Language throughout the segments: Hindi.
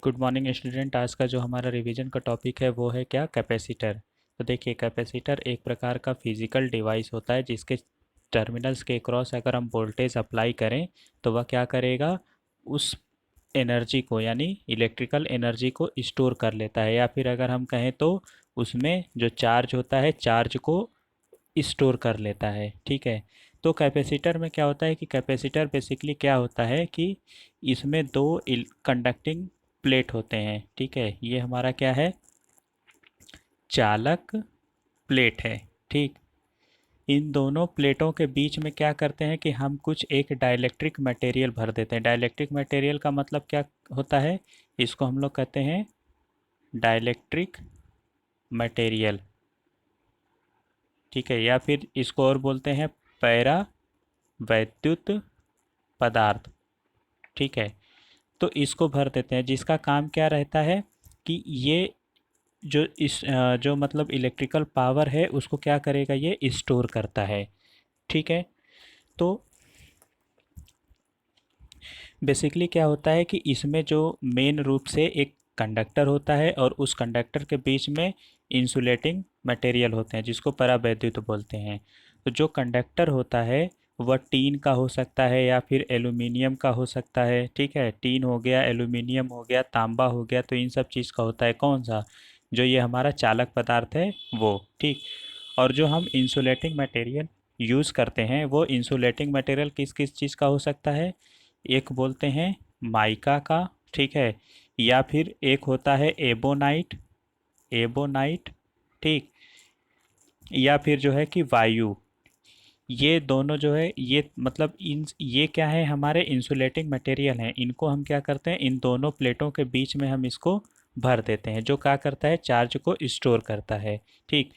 Good morning student. आज का जो हमारा रिवीजन का टॉपिक है वो है क्या, कैपेसिटर। तो देखिए, कैपेसिटर एक प्रकार का फिजिकल डिवाइस होता है जिसके टर्मिनल्स के क्रॉस अगर हम वोल्टेज अप्लाई करें तो वह क्या करेगा, उस एनर्जी को यानी इलेक्ट्रिकल एनर्जी को स्टोर कर लेता है, या फिर अगर हम कहें तो उसमें जो चार्ज होता है चार्ज को स्टोर कर लेता है। ठीक है। तो कैपेसिटर में क्या होता है कि कैपेसिटर बेसिकली क्या होता है कि इसमें दो कंडक्टिंग प्लेट होते हैं। ठीक है, ये हमारा क्या है, चालक प्लेट है। ठीक। इन दोनों प्लेटों के बीच में क्या करते हैं कि हम कुछ एक डाइलेक्ट्रिक मटेरियल भर देते हैं। डाइलेक्ट्रिक मटेरियल का मतलब क्या होता है, इसको हम लोग कहते हैं डाइलेक्ट्रिक मटेरियल। ठीक है, या फिर इसको और बोलते हैं पैरा वैद्युत पदार्थ। ठीक है। तो इसको भर देते हैं जिसका काम क्या रहता है कि ये जो मतलब इलेक्ट्रिकल पावर है उसको क्या करेगा, ये स्टोर करता है। ठीक है। तो बेसिकली क्या होता है कि इसमें जो मेन रूप से एक कंडक्टर होता है और उस कंडक्टर के बीच में इंसुलेटिंग मटेरियल होते हैं जिसको परावैद्युत बोलते हैं। तो जो कंडक्टर होता है वह टीन का हो सकता है या फिर एल्यूमिनियम का हो सकता है। ठीक है, टीन हो गया, एल्यूमिनियम हो गया, तांबा हो गया, तो इन सब चीज़ का होता है कौन सा, जो ये हमारा चालक पदार्थ है वो। ठीक। और जो हम इंसुलेटिंग मटेरियल यूज़ करते हैं वो इंसुलेटिंग मटेरियल किस किस चीज़ का हो सकता है, एक बोलते हैं माइका का। ठीक है। या फिर एक होता है एबोनाइट, एबोनाइट। ठीक। या फिर जो है कि वायु। ये दोनों जो है ये मतलब इन ये क्या है, हमारे इंसुलेटिंग मटेरियल हैं। इनको हम क्या करते हैं, इन दोनों प्लेटों के बीच में हम इसको भर देते हैं जो क्या करता है, चार्ज को स्टोर करता है। ठीक।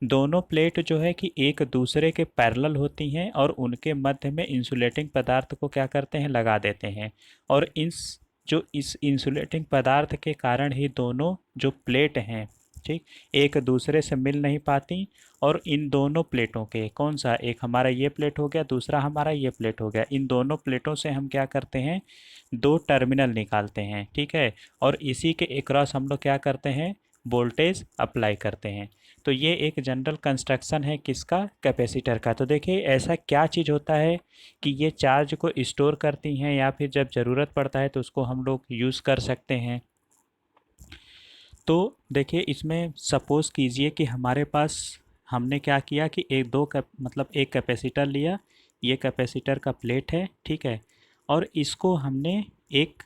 दोनों प्लेट जो है कि एक दूसरे के पैरेलल होती हैं और उनके मध्य में इंसुलेटिंग पदार्थ को क्या करते हैं, लगा देते हैं। और इस इंसुलेटिंग पदार्थ के कारण ही दोनों जो प्लेट हैं, ठीक, एक दूसरे से मिल नहीं पाती। और इन दोनों प्लेटों के कौन सा, एक हमारा ये प्लेट हो गया, दूसरा हमारा ये प्लेट हो गया, इन दोनों प्लेटों से हम क्या करते हैं, दो टर्मिनल निकालते हैं। ठीक है। और इसी के अक्रॉस हम लोग क्या करते हैं, वोल्टेज अप्लाई करते हैं। तो ये एक जनरल कंस्ट्रक्शन है किसका, कैपेसिटर का। तो देखिए ऐसा क्या चीज़ होता है कि ये चार्ज को स्टोर करती हैं या फिर जब ज़रूरत पड़ता है तो उसको हम लोग यूज़ कर सकते हैं। तो देखिए इसमें सपोज़ कीजिए कि हमारे पास हमने क्या किया कि एक कैपेसिटर लिया, ये कैपेसिटर का प्लेट है। ठीक है। और इसको हमने एक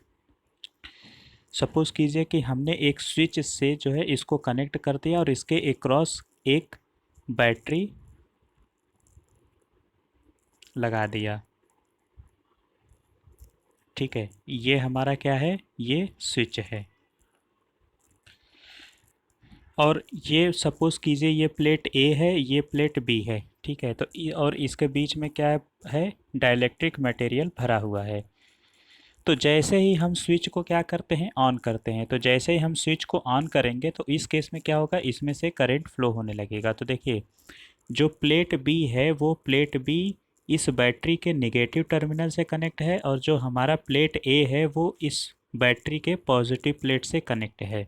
सपोज़ कीजिए कि हमने एक स्विच से जो है इसको कनेक्ट कर दिया और इसके अक्रॉस एक बैटरी लगा दिया। ठीक है, ये हमारा क्या है, ये स्विच है। और ये सपोज़ कीजिए ये प्लेट ए है, ये प्लेट बी है। ठीक है। तो और इसके बीच में क्या है, डाइलेक्ट्रिक मटेरियल भरा हुआ है। तो जैसे ही हम स्विच को क्या करते हैं, ऑन करते हैं, तो जैसे ही हम स्विच को ऑन करेंगे तो इस केस में क्या होगा, इसमें से करंट फ्लो होने लगेगा। तो देखिए जो प्लेट बी है वो प्लेट बी इस बैटरी के नेगेटिव टर्मिनल से कनेक्ट है और जो हमारा प्लेट ए है वो इस बैटरी के पॉजिटिव प्लेट से कनेक्ट है।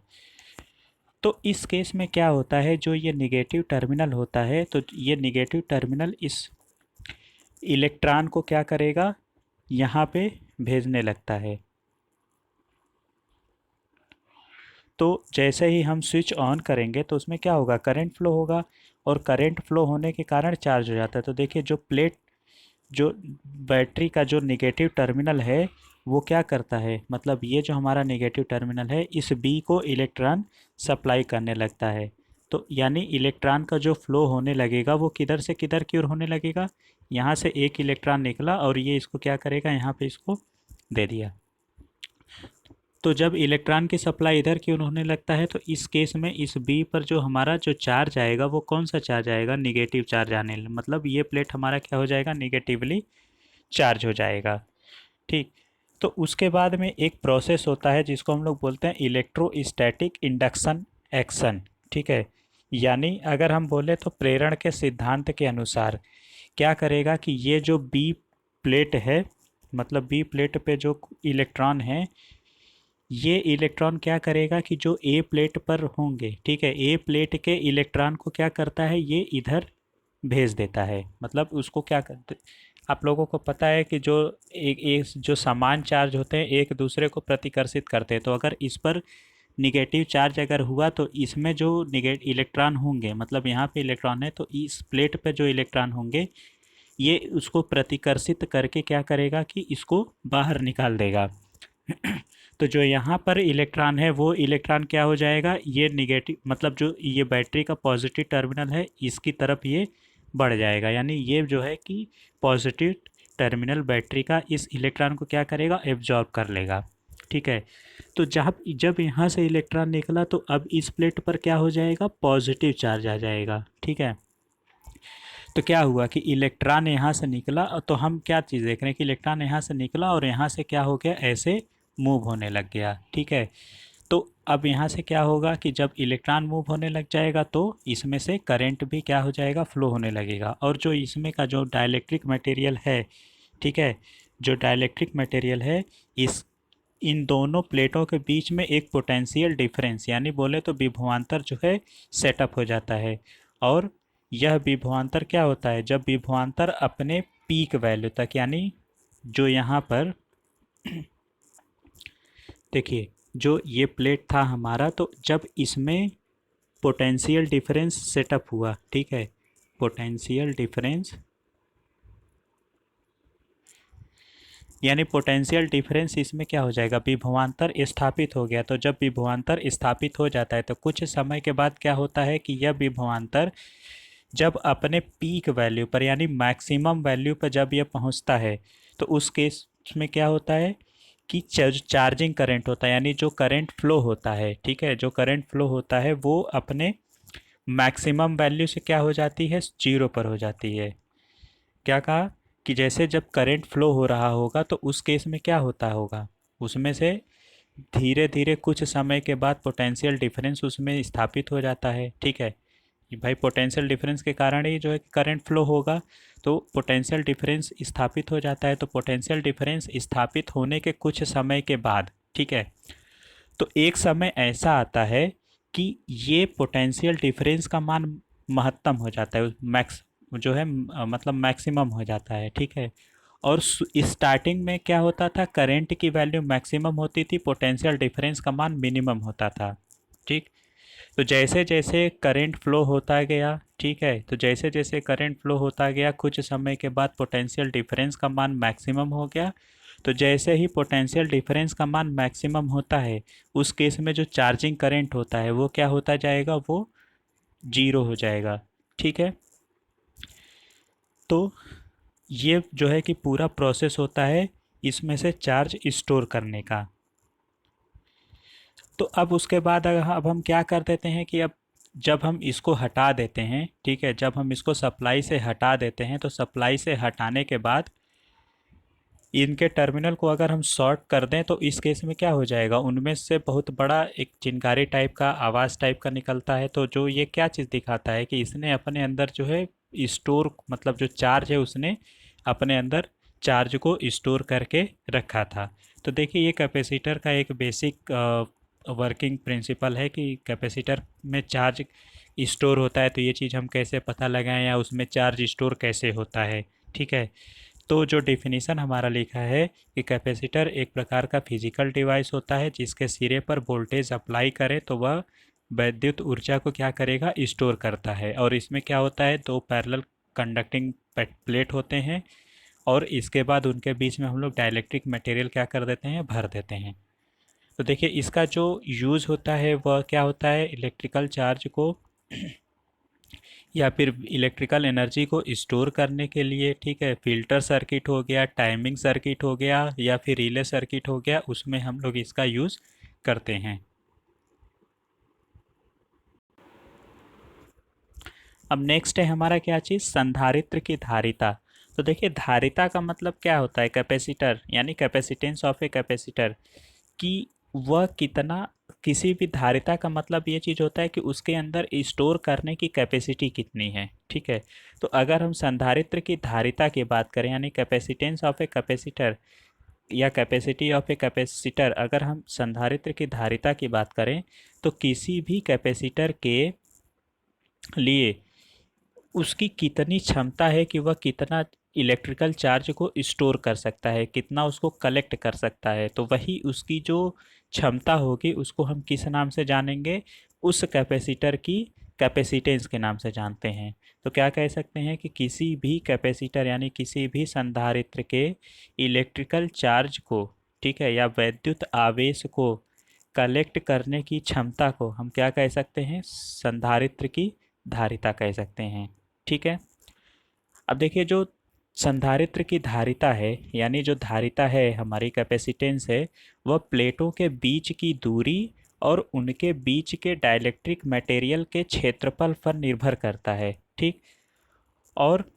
तो इस केस में क्या होता है, जो ये नेगेटिव टर्मिनल होता है तो ये नेगेटिव टर्मिनल इस इलेक्ट्रॉन को क्या करेगा, यहाँ पे भेजने लगता है। तो जैसे ही हम स्विच ऑन करेंगे तो उसमें क्या होगा, करंट फ्लो होगा और करंट फ्लो होने के कारण चार्ज हो जाता है। तो देखिए जो बैटरी का जो नेगेटिव टर्मिनल है वो क्या करता है, मतलब ये जो हमारा नेगेटिव टर्मिनल है इस बी को इलेक्ट्रॉन सप्लाई करने लगता है। तो यानी इलेक्ट्रॉन का जो फ्लो होने लगेगा वो किधर से किधर की ओर होने लगेगा, यहाँ से एक इलेक्ट्रॉन निकला और ये इसको क्या करेगा, यहाँ पे इसको दे दिया। तो जब इलेक्ट्रॉन की सप्लाई इधर की ओर होने लगता है तो इस केस में इस बी पर जो हमारा जो चार्ज आएगा वो कौन सा चार्ज आएगा, निगेटिव चार्ज मतलब ये प्लेट हमारा क्या हो जाएगा, निगेटिवली चार्ज हो जाएगा। ठीक। तो उसके बाद में एक प्रोसेस होता है जिसको हम लोग बोलते हैं इलेक्ट्रोस्टैटिक इंडक्शन एक्शन। ठीक है। यानी अगर हम बोले तो प्रेरण के सिद्धांत के अनुसार क्या करेगा कि ये जो बी प्लेट है, मतलब बी प्लेट पे जो इलेक्ट्रॉन है ये इलेक्ट्रॉन क्या करेगा कि जो ए प्लेट पर होंगे, ठीक है, ए प्लेट के इलेक्ट्रॉन को क्या करता है, ये इधर भेज देता है। मतलब उसको क्या करते, आप लोगों को पता है कि जो एक जो समान चार्ज होते हैं एक दूसरे को प्रतिकर्षित करते हैं, तो अगर इस पर निगेटिव चार्ज अगर हुआ तो इसमें जो निगेट इलेक्ट्रॉन होंगे, मतलब यहाँ पे इलेक्ट्रॉन है तो इस प्लेट पे जो इलेक्ट्रॉन होंगे ये उसको प्रतिकर्षित करके क्या करेगा कि इसको बाहर निकाल देगा। तो जो यहाँ पर इलेक्ट्रॉन है वो इलेक्ट्रॉन क्या हो जाएगा, ये निगेटिव, मतलब जो ये बैटरी का पॉजिटिव टर्मिनल है इसकी तरफ ये बढ़ जाएगा, यानी ये जो है कि पॉजिटिव टर्मिनल बैटरी का इस इलेक्ट्रॉन को क्या करेगा, एब्जॉर्ब कर लेगा। ठीक है, तो जब जब यहाँ से इलेक्ट्रॉन निकला तो अब इस प्लेट पर क्या हो जाएगा, पॉजिटिव चार्ज आ जाएगा। ठीक है, तो क्या हुआ कि इलेक्ट्रॉन यहाँ से निकला, तो हम क्या चीज़ देख रहे हैं कि इलेक्ट्रॉन यहाँ से निकला और यहाँ से क्या हो गया, ऐसे मूव होने लग गया। ठीक है, तो अब यहाँ से क्या होगा कि जब इलेक्ट्रॉन मूव होने लग जाएगा तो इसमें से करंट भी क्या हो जाएगा, फ्लो होने लगेगा। और जो इसमें का जो डाइलेक्ट्रिक मटेरियल है, ठीक है, जो डाइलेक्ट्रिक मटेरियल है, इस इन दोनों प्लेटों के बीच में एक पोटेंशियल डिफरेंस, यानी बोले तो विभवांतर जो है सेटअप हो जाता है। और यह विभवांतर क्या होता है, जब विभवांतर अपने पीक वैल्यू तक, यानी जो यहाँ पर देखिए जो ये प्लेट था हमारा, तो जब इसमें पोटेंशियल डिफरेंस सेटअप हुआ, ठीक है, पोटेंशियल डिफरेंस यानी पोटेंशियल डिफरेंस इसमें क्या हो जाएगा, विभवांतर स्थापित हो गया। तो जब विभवांतर स्थापित हो जाता है तो कुछ समय के बाद क्या होता है कि यह विभवांतर जब अपने पीक वैल्यू पर यानी मैक्सिमम वैल्यू पर जब यह पहुंचता है तो उस केस में क्या होता है कि चार्जिंग करंट होता है, यानी जो करंट फ्लो होता है, ठीक है, जो करंट फ्लो होता है वो अपने मैक्सिमम वैल्यू से क्या हो जाती है, जीरो पर हो जाती है। क्या कहा कि जैसे जब करंट फ्लो हो रहा होगा तो उस केस में क्या होता होगा, उसमें से धीरे धीरे कुछ समय के बाद पोटेंशियल डिफरेंस उसमें स्थापित हो जाता है। ठीक है, कि भाई पोटेंशियल डिफरेंस के कारण ही जो है करंट फ्लो होगा, तो पोटेंशियल डिफरेंस स्थापित हो जाता है। तो पोटेंशियल डिफरेंस स्थापित होने के कुछ समय के बाद, ठीक है, तो एक समय ऐसा आता है कि ये पोटेंशियल डिफरेंस का मान महत्तम हो जाता है, मैक्स जो है मतलब मैक्सिमम हो जाता है। ठीक है, और स्टार्टिंग में क्या होता था, करंट की वैल्यू मैक्सिमम होती थी, पोटेंशियल डिफरेंस का मान मिनिमम होता था। ठीक, तो जैसे जैसे करंट फ्लो होता गया, ठीक है, तो जैसे जैसे करंट फ्लो होता गया कुछ समय के बाद पोटेंशियल डिफरेंस का मान मैक्सिमम हो गया। तो जैसे ही पोटेंशियल डिफरेंस का मान मैक्सिमम होता है उस केस में जो चार्जिंग करंट होता है वो क्या होता जाएगा, वो जीरो हो जाएगा। ठीक है, तो ये जो है कि पूरा प्रोसेस होता है इसमें से चार्ज स्टोर करने का। तो अब उसके बाद अब हम क्या कर देते हैं कि अब जब हम इसको हटा देते हैं, ठीक है, जब हम इसको सप्लाई से हटा देते हैं तो सप्लाई से हटाने के बाद इनके टर्मिनल को अगर हम शॉर्ट कर दें तो इस केस में क्या हो जाएगा, उनमें से बहुत बड़ा एक चिंगारी टाइप का आवाज़ टाइप का निकलता है। तो जो ये क्या चीज़ दिखाता है कि इसने अपने अंदर जो है स्टोर, मतलब जो चार्ज है उसने अपने अंदर चार्ज को स्टोर करके रखा था। तो देखिए ये कैपेसिटर का एक बेसिक वर्किंग प्रिंसिपल है कि कैपेसिटर में चार्ज स्टोर होता है, तो ये चीज़ हम कैसे पता लगाएं या उसमें चार्ज स्टोर कैसे होता है। ठीक है, तो जो डेफिनेशन हमारा लिखा है कि कैपेसिटर एक प्रकार का फिजिकल डिवाइस होता है जिसके सिरे पर वोल्टेज अप्लाई करें तो वह वैद्युत ऊर्जा को क्या करेगा, स्टोर करता है। और इसमें क्या होता है, दो पैरेलल कंडक्टिंग प्लेट होते हैं और इसके बाद उनके बीच में हम लोग डाइलेक्ट्रिक मटेरियल क्या कर देते हैं, भर देते हैं। तो देखिए इसका जो यूज़ होता है वह क्या होता है, इलेक्ट्रिकल चार्ज को या फिर इलेक्ट्रिकल एनर्जी को स्टोर करने के लिए। ठीक है, फिल्टर सर्किट हो गया, टाइमिंग सर्किट हो गया या फिर रिले सर्किट हो गया, उसमें हम लोग इसका यूज़ करते हैं। अब नेक्स्ट है हमारा क्या चीज़, संधारित्र की धारिता। तो देखिए धारिता का मतलब क्या होता है, कैपेसिटर यानी कैपेसिटेंस ऑफ ए कैपेसिटर, कि वह कितना, किसी भी धारिता का मतलब ये चीज़ होता है कि उसके अंदर स्टोर करने की कैपेसिटी कितनी है। ठीक है, तो अगर हम संधारित्र की धारिता की बात करें यानी कैपेसिटेंस ऑफ ए कैपेसिटर, या कैपेसिटी ऑफ ए कैपेसिटर, अगर हम संधारित्र की धारिता की बात करें तो किसी भी कैपेसिटर के लिए उसकी कितनी क्षमता है कि वह कितना इलेक्ट्रिकल चार्ज को स्टोर कर सकता है, कितना उसको कलेक्ट कर सकता है, तो वही उसकी जो क्षमता होगी उसको हम किस नाम से जानेंगे, उस कैपेसिटर की कैपेसिटेंस के नाम से जानते हैं। तो क्या कह सकते हैं कि किसी भी कैपेसिटर यानी किसी भी संधारित्र के इलेक्ट्रिकल चार्ज को, ठीक है, या वैद्युत आवेश को कलेक्ट करने की क्षमता को हम क्या कह सकते हैं, संधारित्र की धारिता कह सकते हैं। ठीक है। अब देखिए जो संधारित्र की धारिता है यानी जो धारिता है हमारी कैपेसिटेंस है, वह प्लेटों के बीच की दूरी और उनके बीच के डाइलेक्ट्रिक मटेरियल के क्षेत्रफल पर निर्भर करता है। ठीक। और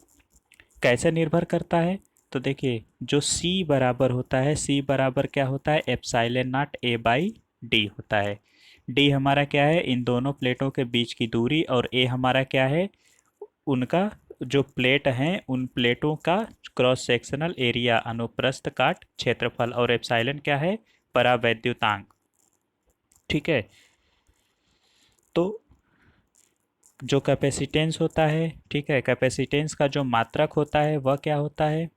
कैसे निर्भर करता है, तो देखिए जो C बराबर होता है, C बराबर क्या होता है, epsilon not A by D होता है। D हमारा क्या है, इन दोनों प्लेटों के बीच की दूरी, और A हमारा क्या है, उनका जो प्लेट हैं उन प्लेटों का क्रॉस सेक्शनल एरिया, अनुप्रस्थ काट क्षेत्रफल, और एप्सिलॉन क्या है, परावैद्युतांक। ठीक है। तो जो कैपेसिटेंस होता है, ठीक है, कैपेसिटेंस का जो मात्रक होता है वह क्या होता है,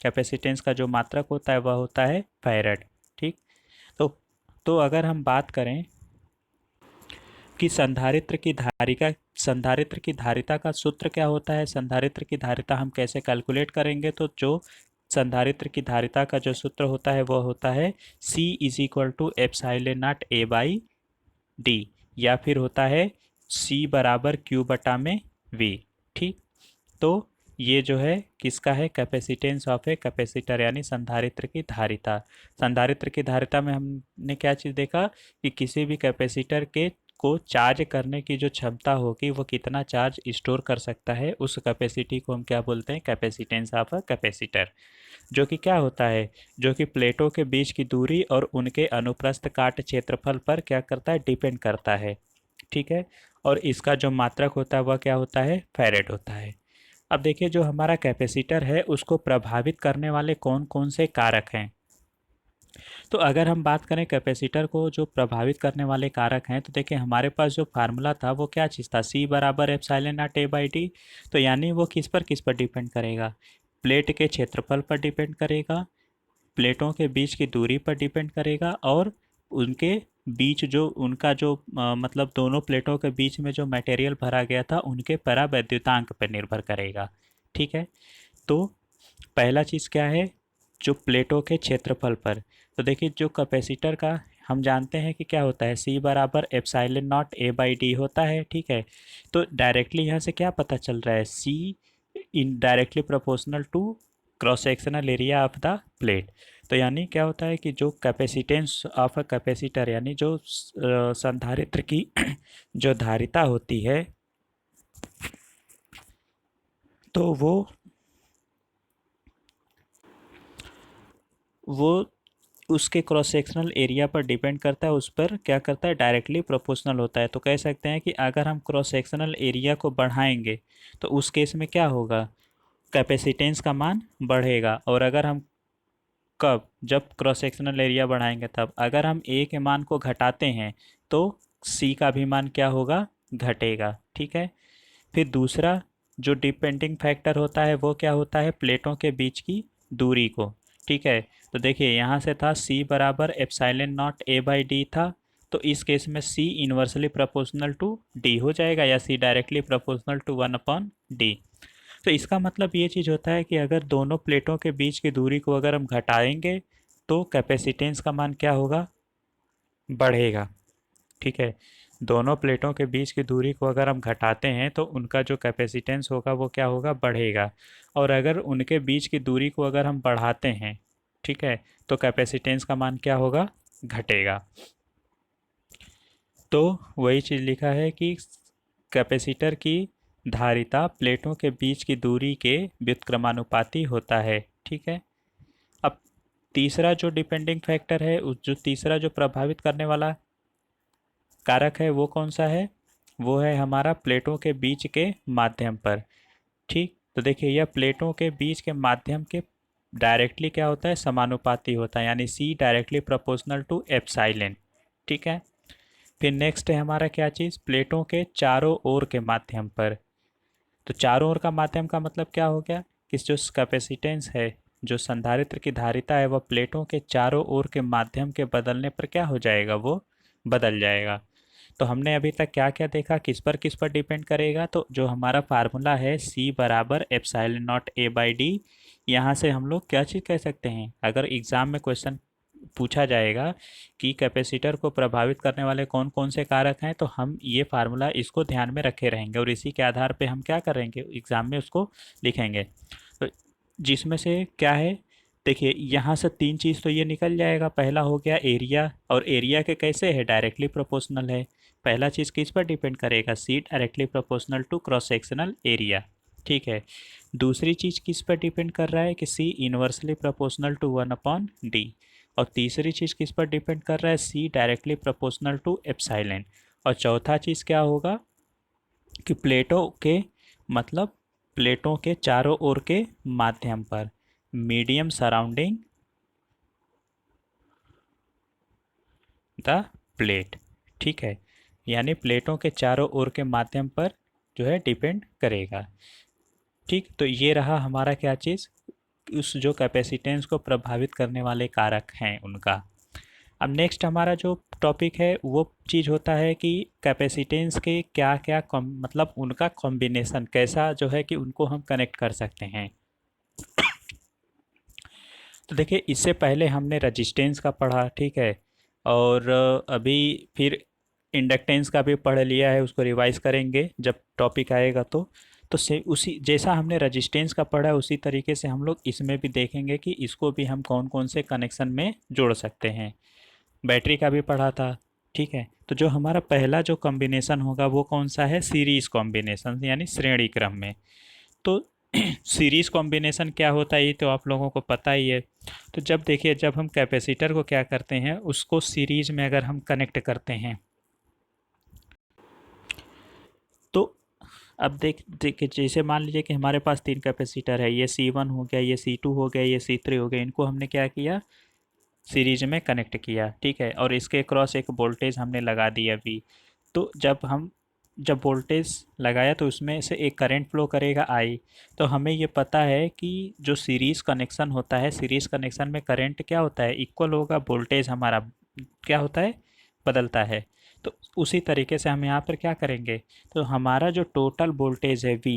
कैपेसिटेंस का जो मात्रक होता है वह होता है फैराड। ठीक। तो तो अगर हम बात करें कि संधारित्र की धारिता का सूत्र क्या होता है, संधारित्र की धारिता हम कैसे कैलकुलेट करेंगे, तो जो संधारित्र की धारिता का जो सूत्र होता है वह होता है C is equal to epsilon not A by D, या फिर होता है C बराबर Q बटा में V। ठीक। तो ये जो है किसका है, कैपेसिटेंस ऑफ ए कैपेसिटर यानी संधारित्र की धारिता। संधारित्र की धारिता में हमने क्या चीज़ देखा कि किसी भी कैपेसिटर के को चार्ज करने की जो क्षमता होगी वो कितना चार्ज स्टोर कर सकता है, उस कैपेसिटी को हम क्या बोलते हैं, कैपेसिटेंस ऑफ अ कैपेसिटर। जो कि क्या होता है, जो कि प्लेटों के बीच की दूरी और उनके अनुप्रस्थ काट क्षेत्रफल पर क्या करता है, डिपेंड करता है। ठीक है। और इसका जो मात्रक होता है वह क्या होता है, फैराड होता है। अब देखिए जो हमारा कैपेसिटर है उसको प्रभावित करने वाले कौन कौन से कारक हैं। तो अगर हम बात करें कैपेसिटर को जो प्रभावित करने वाले कारक हैं, तो देखिए हमारे पास जो फार्मूला था वो क्या चीज़ था, C बराबर epsilon not A by D. तो यानी वो किस पर डिपेंड करेगा, प्लेट के क्षेत्रफल पर डिपेंड करेगा, प्लेटों के बीच की दूरी पर डिपेंड करेगा, और उनके बीच जो उनका जो मतलब दोनों प्लेटों के बीच में जो मटेरियल भरा गया था उनके परावैद्युतांक पर निर्भर करेगा। ठीक है। तो पहला चीज़ क्या है, जो प्लेटों के क्षेत्रफल पर। तो देखिए जो कैपेसिटर का हम जानते हैं कि क्या होता है, C बराबर epsilon not A by D होता है। ठीक है। तो डायरेक्टली यहाँ से क्या पता चल रहा है, C in directly proportional to cross sectional area of the plate. तो यानी क्या होता है कि जो कैपेसिटेंस ऑफ अ कैपेसिटर यानी जो संधारित्र की जो धारिता होती है, तो वो उसके क्रॉस सेक्शनल एरिया पर डिपेंड करता है, उस पर क्या करता है, डायरेक्टली प्रोपोर्शनल होता है। तो कह सकते हैं कि अगर हम क्रॉस सेक्शनल एरिया को बढ़ाएंगे तो उस केस में क्या होगा, कैपेसिटेंस का मान बढ़ेगा। और अगर हम कब, जब क्रॉस सेक्शनल एरिया बढ़ाएंगे तब, अगर हम ए के मान को घटाते हैं तो सी का भी मान क्या होगा, घटेगा। ठीक है। फिर दूसरा जो डिपेंडिंग फैक्टर होता है वो क्या होता है, प्लेटों के बीच की दूरी को। ठीक है। तो देखिए यहाँ से था C बराबर epsilon not A by D था, तो इस केस में C inversely proportional to D हो जाएगा, या C directly proportional to 1/D। तो इसका मतलब ये चीज़ होता है कि अगर दोनों प्लेटों के बीच की दूरी को अगर हम घटाएंगे तो कैपेसिटेंस का मान क्या होगा, बढ़ेगा। ठीक है। दोनों प्लेटों के बीच की दूरी को अगर हम घटाते हैं तो उनका जो कैपेसिटेंस होगा वो क्या होगा, बढ़ेगा। और अगर उनके बीच की दूरी को अगर हम बढ़ाते हैं, ठीक है, तो कैपेसिटेंस का मान क्या होगा, घटेगा। तो वही चीज़ लिखा है कि कैपेसिटर की धारिता प्लेटों के बीच की दूरी के व्युत्क्रमानुपाती होता है। ठीक है। अब तीसरा जो डिपेंडिंग फैक्टर है, उस जो तीसरा जो प्रभावित करने वाला कारक है वो कौन सा है, वो है हमारा प्लेटों के बीच के माध्यम पर। ठीक। तो देखिए यह प्लेटों के बीच के माध्यम के डायरेक्टली क्या होता है, समानुपाती होता है, यानी सी डायरेक्टली प्रोपोर्शनल टू एप्सिलॉन। ठीक है। फिर नेक्स्ट है हमारा क्या चीज़, प्लेटों के चारों ओर के माध्यम पर। तो चारों ओर का माध्यम का मतलब क्या हो गया कि जो कैपेसिटेंस है, जो संधारित्र की धारिता है, वह प्लेटों के चारों ओर के माध्यम के बदलने पर क्या हो जाएगा, वो बदल जाएगा। तो हमने अभी तक क्या क्या देखा, किस पर डिपेंड करेगा, तो जो हमारा फार्मूला है C बराबर epsilon not A by D, यहाँ से हम लोग क्या चीज़ कह सकते हैं, अगर एग्ज़ाम में क्वेश्चन पूछा जाएगा कि कैपेसिटर को प्रभावित करने वाले कौन कौन से कारक हैं, तो हम ये फार्मूला इसको ध्यान में रखे रहेंगे और इसी के आधार पे हम क्या करेंगे, एग्ज़ाम में उसको लिखेंगे। तो जिसमें से क्या है, देखिए यहाँ से तीन चीज़ तो ये निकल जाएगा। पहला हो गया एरिया, और एरिया के कैसे है, डायरेक्टली प्रोपोर्शनल है। पहला चीज़ किस पर डिपेंड करेगा, C directly proportional to cross sectional area. ठीक है। दूसरी चीज़ किस पर डिपेंड कर रहा है कि सी इन्वर्सली प्रोपोर्शनल टू 1/d। और तीसरी चीज़ किस पर डिपेंड कर रहा है, सी डायरेक्टली प्रोपोर्शनल टू एप्सिलॉन। और चौथा चीज़ क्या होगा कि प्लेटों के मतलब प्लेटों के चारों ओर के माध्यम पर, मीडियम सराउंडिंग द प्लेट। ठीक है, यानी प्लेटों के चारों ओर के माध्यम पर जो है डिपेंड करेगा। ठीक, तो ये रहा हमारा क्या चीज़, उस जो कैपेसिटेंस को प्रभावित करने वाले कारक हैं उनका। अब नेक्स्ट हमारा जो टॉपिक है वो चीज़ होता है कि कैपेसिटेंस के क्या क्या मतलब उनका कॉम्बिनेशन कैसा जो है कि उनको हम कनेक्ट कर सकते हैं। तो देखिए इससे पहले हमने रजिस्टेंस का पढ़ा, ठीक है, और अभी फिर इंडक्टेंस का भी पढ़ लिया है, उसको रिवाइज करेंगे जब टॉपिक आएगा। तो से उसी जैसा हमने रजिस्टेंस का पढ़ा है उसी तरीके से हम लोग इसमें भी देखेंगे कि इसको भी हम कौन कौन से कनेक्शन में जोड़ सकते हैं। बैटरी का भी पढ़ा था। ठीक है, तो जो हमारा पहला जो कॉम्बिनेशन होगा वो कौन सा है, सीरीज कॉम्बिनेशन, यानी श्रेणी क्रम में। तो सीरीज कॉम्बिनेशन क्या होता है ये तो आप लोगों को पता ही है। तो जब देखिए, जब हम कैपेसिटर को क्या करते हैं, उसको सीरीज में अगर हम कनेक्ट करते हैं, तो अब देखिए जैसे मान लीजिए कि हमारे पास तीन कैपेसिटर है, ये C1 हो गया, ये C2 हो गया, ये C3 हो गया, इनको हमने क्या किया, सीरीज में कनेक्ट किया। ठीक है, और इसके क्रॉस एक वोल्टेज हमने लगा दिया V। तो जब वोल्टेज लगाया तो उसमें से एक करंट फ्लो करेगा I। तो हमें ये पता है कि जो सीरीज़ कनेक्शन होता है, सीरीज़ कनेक्शन में करंट क्या होता है, इक्वल होगा, वोल्टेज हमारा क्या होता है, बदलता है। तो उसी तरीके से हम यहाँ पर क्या करेंगे, तो हमारा जो टोटल वोल्टेज है V,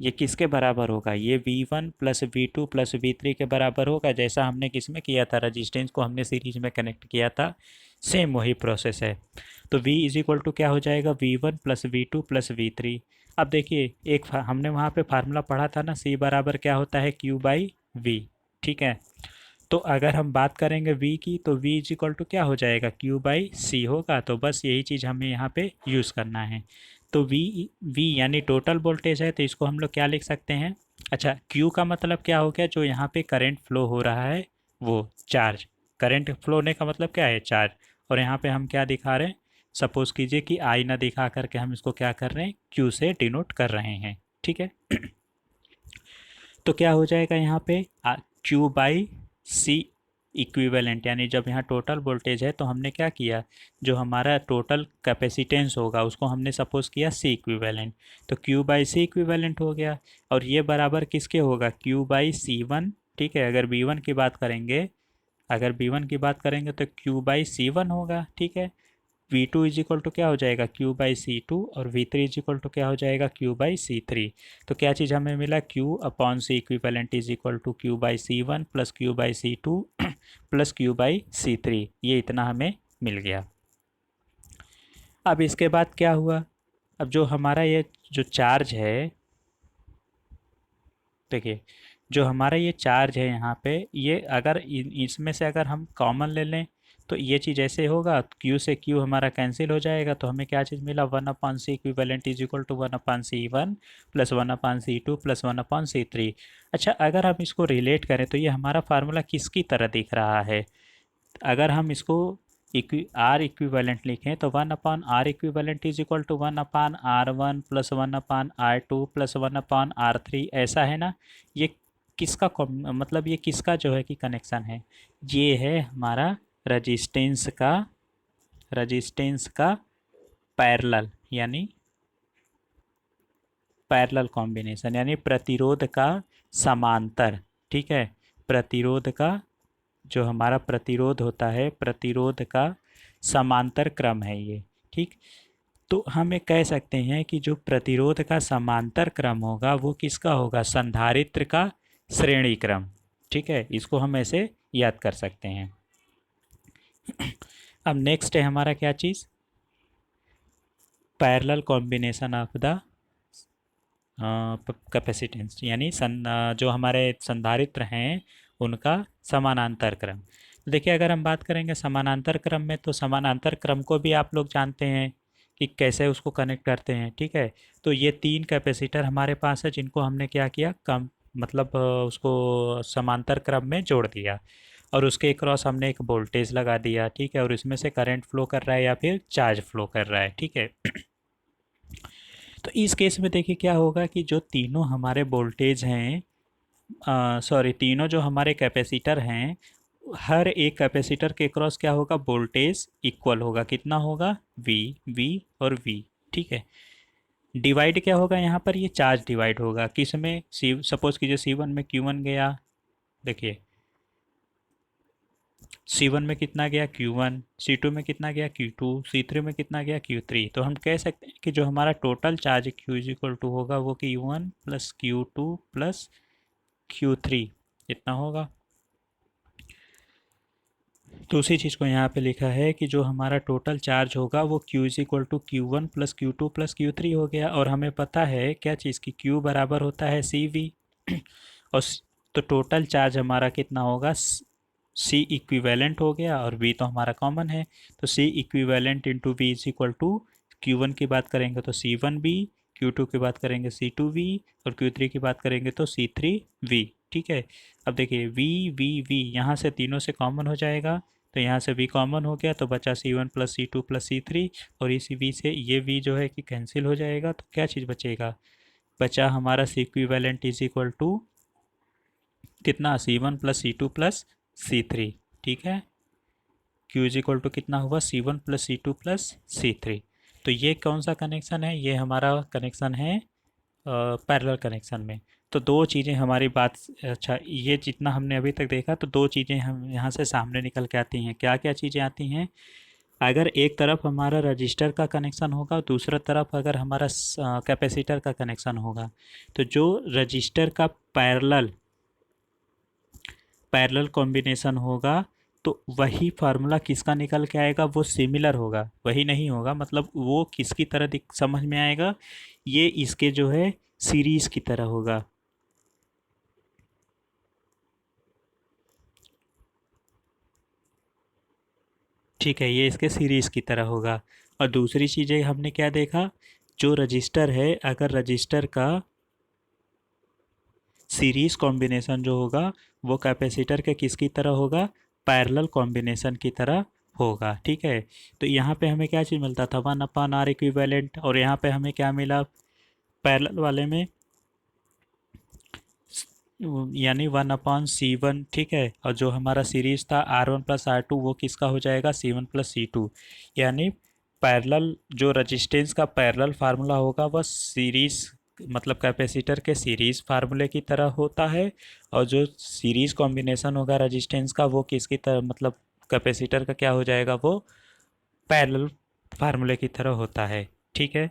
ये किसके बराबर होगा, ये V1 plus V2 plus V3 के बराबर होगा, जैसा हमने किस में किया था, रजिस्टेंस को हमने सीरीज में कनेक्ट किया था, सेम वही प्रोसेस है। तो V इज इक्वल टू क्या हो जाएगा, V1 plus V2 plus V3। अब देखिए हमने वहाँ पे फार्मूला पढ़ा था ना, C बराबर क्या होता है, Q बाई V। ठीक है, तो अगर हम बात करेंगे V की, तो V इज इक्वल टू क्या हो जाएगा, Q बाई C होगा। तो बस यही चीज़ हमें यहाँ पे यूज़ करना है। तो V यानी टोटल वोल्टेज है, तो इसको हम लोग क्या लिख सकते हैं, अच्छा Q का मतलब क्या हो गया, जो यहाँ पे करंट फ्लो हो रहा है वो चार्ज, करंट फ्लो होने का मतलब क्या है, चार्ज। और यहाँ पे हम क्या दिखा रहे हैं, सपोज कीजिए कि आई ना दिखा करके हम इसको क्या कर रहे हैं, Q से डिनोट कर रहे हैं। ठीक है, तो क्या हो जाएगा यहाँ पे, Q बाई C इक्विवेलेंट, यानी जब यहाँ टोटल वोल्टेज है तो हमने क्या किया, जो हमारा टोटल कैपेसिटेंस होगा उसको हमने सपोज किया C इक्विवेलेंट। तो Q बाई C इक्विवेलेंट हो गया, और ये बराबर किसके होगा, Q बाई C1। ठीक है, अगर B1 की बात करेंगे, तो Q बाई C1 होगा। ठीक है, V2 इज इक्वल टू क्या हो जाएगा, Q बाई C2, और V3 इज इक्वल टू क्या हो जाएगा, Q बाई C3। तो क्या चीज़ हमें मिला, Q upon C equivalent is equal to Q by C1 plus Q by C2 plus Q by C3, ये इतना हमें मिल गया। अब इसके बाद क्या हुआ, अब जो हमारा ये जो चार्ज है, देखिए जो हमारा ये चार्ज है यहाँ पे, ये अगर इसमें से अगर हम कॉमन ले लें तो ये चीज़ ऐसे होगा, Q से Q हमारा कैंसिल हो जाएगा, तो हमें क्या चीज़ मिला, 1/C equivalent is equal to 1/C1 plus 1/C2 plus 1/C3। अच्छा, अगर हम इसको रिलेट करें तो ये हमारा फार्मूला किसकी तरह दिख रहा है, अगर हम इसको आर इक्विवेलेंट लिखें तो 1/R equivalent is equal to 1/R1 plus 1/R2 plus 1/R3, ऐसा है ना। ये किसका मतलब ये किसका जो है कि कनेक्शन है, ये है हमारा रजिस्टेंस का पैरेलल यानी पैरेलल कॉम्बिनेशन, यानी प्रतिरोध का समांतर। ठीक है, प्रतिरोध का जो हमारा प्रतिरोध होता है, प्रतिरोध का समांतर क्रम है ये। ठीक, तो हम ये कह सकते हैं कि जो प्रतिरोध का समांतर क्रम होगा वो किसका होगा, संधारित्र का श्रेणी क्रम। ठीक है, इसको हम ऐसे याद कर सकते हैं। अब नेक्स्ट है हमारा क्या चीज़, parallel combination of the capacitance, यानी जो हमारे संधारित्र हैं उनका समानांतर क्रम। तो देखिए, अगर हम बात करेंगे समानांतर क्रम में, तो समानांतर क्रम को भी आप लोग जानते हैं कि कैसे उसको कनेक्ट करते हैं। ठीक है, तो ये 3 कैपेसिटर हमारे पास है जिनको हमने क्या किया, कम मतलब उसको समांतर क्रम में जोड़ दिया और उसके क्रॉस हमने एक वोल्टेज लगा दिया। ठीक है, और इसमें से करंट फ्लो कर रहा है या फिर चार्ज फ्लो कर रहा है। ठीक है, तो इस केस में देखिए क्या होगा कि जो तीनों हमारे वोल्टेज हैं, सॉरी, तीनों जो हमारे कैपेसिटर हैं, हर एक कैपेसिटर के क्रॉस क्या होगा, वोल्टेज इक्वल होगा। कितना होगा, वी, वी और वी। ठीक है, डिवाइड क्या होगा यहाँ पर, ये चार्ज डिवाइड होगा। किस में, सी, सपोज कीजिए C1 में Q1 गया, देखिए C1 में कितना गया, Q1, C2 में कितना गया, Q2, C3 में कितना गया, Q3। तो हम कह सकते हैं कि जो हमारा total charge Q is equal to होगा वो Q1 plus Q2 plus Q3 इतना होगा। तो उसी चीज़ को यहाँ पे लिखा है कि जो हमारा टोटल चार्ज होगा वो Q is equal to Q1 plus Q2 plus Q3 हो गया। और हमें पता है क्या चीज़ की, Q बराबर होता है CV और तो टोटल चार्ज हमारा कितना होगा, C इक्विवेलेंट हो गया और V तो हमारा कॉमन है, तो C equivalent into V is equal to Q1 की बात करेंगे तो C1V, Q2 की बात करेंगे C2V और Q3 की बात करेंगे तो C3V। ठीक है, अब देखिए V V V यहाँ से तीनों से कॉमन हो जाएगा, तो यहाँ से V कॉमन हो गया तो बचा C1 plus C2 plus C3 और इसी V से ये V जो है कि कैंसिल हो जाएगा। तो क्या चीज़ बचेगा, बचा हमारा C equivalent is equal to कितना, C1 plus C2 plus C3। ठीक है, Q इज इक्वल टू कितना हुआ, C1 plus C2 plus C3। तो ये कौन सा कनेक्शन है, ये हमारा कनेक्शन है पैरेलल कनेक्शन में। तो दो चीज़ें हमारी बात, अच्छा ये जितना हमने अभी तक देखा, तो दो चीज़ें हम यहाँ से सामने निकल के आती हैं। क्या क्या चीज़ें आती हैं, अगर एक तरफ हमारा रजिस्टर का कनेक्शन होगा, दूसरा तरफ अगर हमारा कैपेसिटर का कनेक्शन होगा, तो जो रजिस्टर का पैरेलल पैरेलल कॉम्बिनेशन होगा तो वही फार्मूला किसका निकल के आएगा, वो सिमिलर होगा, वही नहीं होगा, मतलब वो किसकी तरह समझ में आएगा, ये इसके जो है सीरीज की तरह होगा। ठीक है, ये इसके सीरीज की तरह होगा। और दूसरी चीज़ें हमने क्या देखा, जो रजिस्टर है, अगर रजिस्टर का सीरीज कॉम्बिनेशन जो होगा वो कैपेसिटर के किसकी तरह होगा, पैरेलल कॉम्बिनेशन की तरह होगा। ठीक है, तो यहाँ पे हमें क्या चीज़ मिलता था, 1/R इक्विवेलेंट, और यहाँ पे हमें क्या मिला पैरेलल वाले में, यानी 1/C1। ठीक है, और जो हमारा सीरीज था R1 प्लस R2 वो किसका हो जाएगा, C1 प्लस C2। यानी पैरेलल जो रजिस्टेंस का पैरेलल फार्मूला होगा वह सीरीज मतलब कैपेसिटर के सीरीज फार्मूले की तरह होता है, और जो सीरीज कॉम्बिनेशन होगा रजिस्टेंस का वो किसकी तरह, मतलब कैपेसिटर का क्या हो जाएगा, वो पैरेलल फार्मूले की तरह होता है। ठीक है,